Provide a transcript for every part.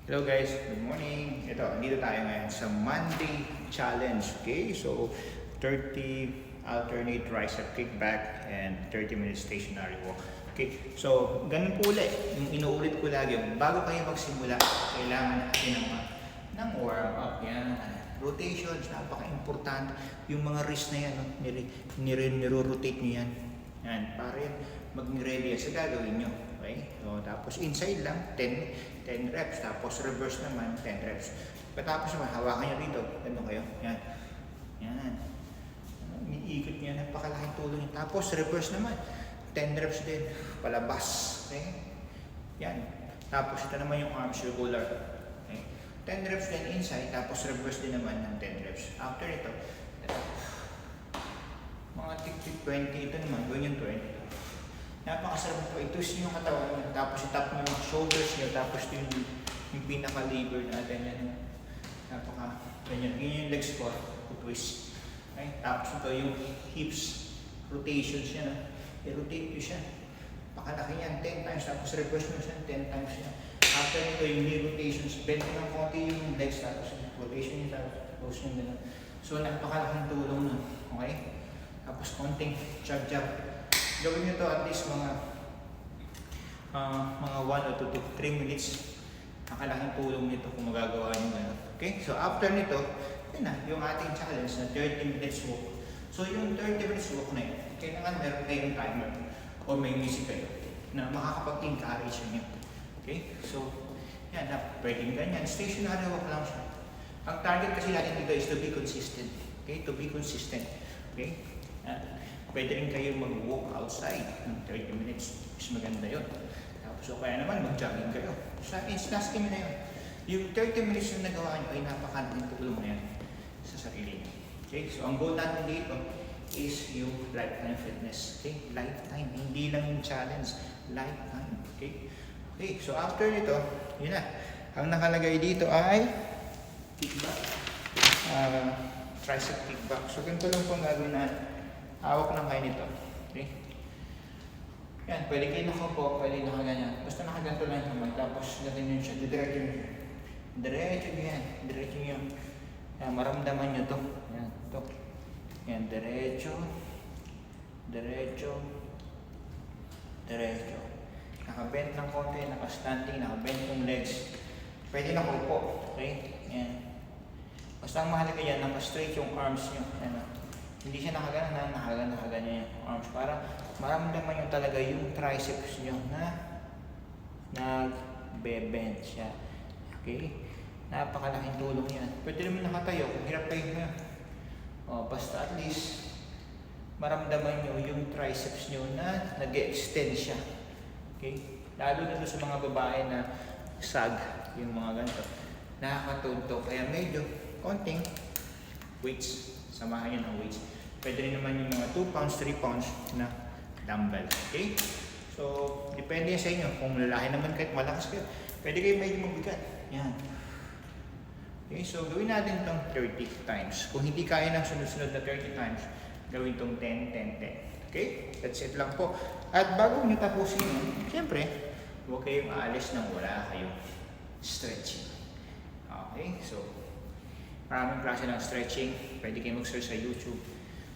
Hello guys, good morning. Ito, dito tayo ngayon sa Monday Challenge. Okay, so 30 alternate tricep kickback and 30 minutes stationary walk. Okay, so ganun po ulit. Yung inuulit ko lagi, bago kayo magsimula, kailangan natin ng warm up. Yan. Rotations, napaka-important. Yung mga wrist na yan, no? Niro-rotate nyo yan. Yan, para yan, maging ready yan sa gagawin nyo. Okay? So, tapos inside lang, 10 reps. Tapos reverse naman, 10 reps. Pagkatapos naman, hawakan nyo rito. Ganun kayo. Yan. Yan. Iniikot nyo, napakalaking tulong nyo. Tapos reverse naman, 10 reps din. Palabas. Okay? Yan. Tapos ito naman yung arm circular. Okay? 10 reps din inside, tapos reverse din naman ng 10 reps. After ito, mga tik-tik 20, ito naman, gawin yung 20. Napakasarap po. I-twist nyo yung katawan nyo, tapos i-tap nyo yung shoulders nyo, tapos ito yung pinaka-labor natin yan. Ganyan yung leg squat, twist. Okay? Tapos ito yung hips, rotations yan. I-rotate nyo siya. Pakalaki yan, 10 times, tapos reverse nyo siya, 10 times yan. After ito yung knee rotations, bend nyo ng konti yung legs, tapos rotation nyo, tapos close nyo nila. So napakalaking tulong nun. Okay? Tapos konting jab-jab. Gawin nyo to at least mga 1 or 2 to 3 minutes. Nakalaking tulong nito kung magagawa nyo gano'n. Okay? So after nito, yun na, yung ating challenge na 30 minutes walk. So yung 30 minutes walk na yun, kailangan meron kayong timer o may music kayo na makakapag-encourage nyo. Okay? So, yan na, pwedeng ganyan. Stationary walk lang siya. Ang target kasi natin dito is to be consistent. Okay? To be consistent. Okay? Pwede rin kayo mag-walk outside ng 30 minutes. Mas maganda yun. Tapos o kaya naman mag-jogging kayo. Sa last game na yun. Yung 30 minutes yung nagawa nyo ay napakalaking tulong na yan sa sarili nyo. Okay? So ang goal natin dito is yung lifetime fitness. Okay? Lifetime. Hindi lang yung challenge. Lifetime. Okay? Okay. So after nito, yun na. Ang nakalagay dito ay kickback. Tricep kickback. So ganito lang po ang gagawin natin. Hawak lang kayo nito. Okay? Yan, pwede kayo nakaupo, pwede nakaganyan. Basta nakaganto lang yung kamay, tapos gaganyan siya, didiretso nyo siya. Diretso nyo yan, diretso nyo yan. Yan, maramdaman nyo to. Yan, to. Yan, diretso, diretso, diretso. Nakabend ng konti, nakastanding, nakabend yung legs. Pwede nakaupo. Okay? Yan. Basta ang mahalaga yan, naka-straight yung arms nyo. Yan, hindi siya nakaganyan yung arms para maramdaman nyo talaga yung triceps nyo na nagbe-bend siya. Okay? Napakalaking tulong yan. Pwede naman nakatayo kung hirap kayo na. Basta at least maramdaman nyo yung triceps nyo na nag-extend siya. Okay? Lalo na sa mga babae na sag, yung mga ganito. Nakakatulong. Kaya medyo konting weights. Samahan nyo ng weights. Pwede rin naman yung mga 2 pounds, 3 pounds na dumbbell. Okay? So, depende sa inyo. Kung lalaki naman kayo, malakas kayo, pwede kayo medyo mabigat. Yan. Okay? So, gawin natin itong 30 times. Kung hindi kaya ng sunod-sunod na 30 times, gawin itong 10, 10, 10. Okay? That's it lang po. At bago nyo tapusin yun, siyempre, huwag kayong aalis nang wala kayong stretching. Okay? So, maraming klase ng stretching. Pwede kayo mag-search sa YouTube.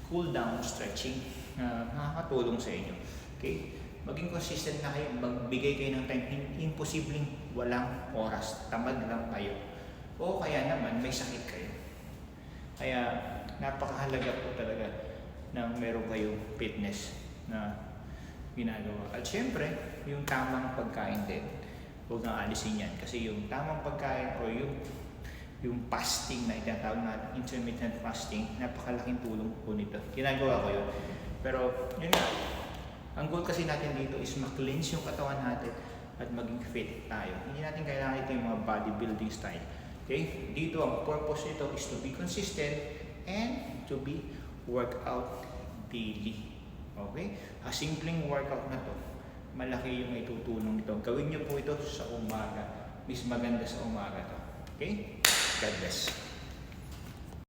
Cool down stretching. Nakakatulong sa inyo. Okay? Maging consistent na kayo. Magbigay kayo ng time. Imposibleng walang oras. Tamad lang kayo. O kaya naman may sakit kayo. Kaya napakahalaga po talaga na meron kayong fitness na ginagawa. At syempre, yung tamang pagkain din. Huwag nang alisin yan. Kasi yung tamang pagkain o yung fasting na itatawag natin, intermittent fasting, napakalaking tulong po nito. Ginagawa ko yun. Pero, yun nga, ang goal kasi natin dito is ma-cleanse yung katawan natin at maging fit tayo. Hindi natin kailangan ito yung mga bodybuilding style. Okay? Dito, ang purpose nito is to be consistent and to be workout daily. Okay? A simpleng workout na to, malaki yung itutulong nito. Gawin nyo po ito sa umaga. Mas maganda sa umaga to. Okay? God bless.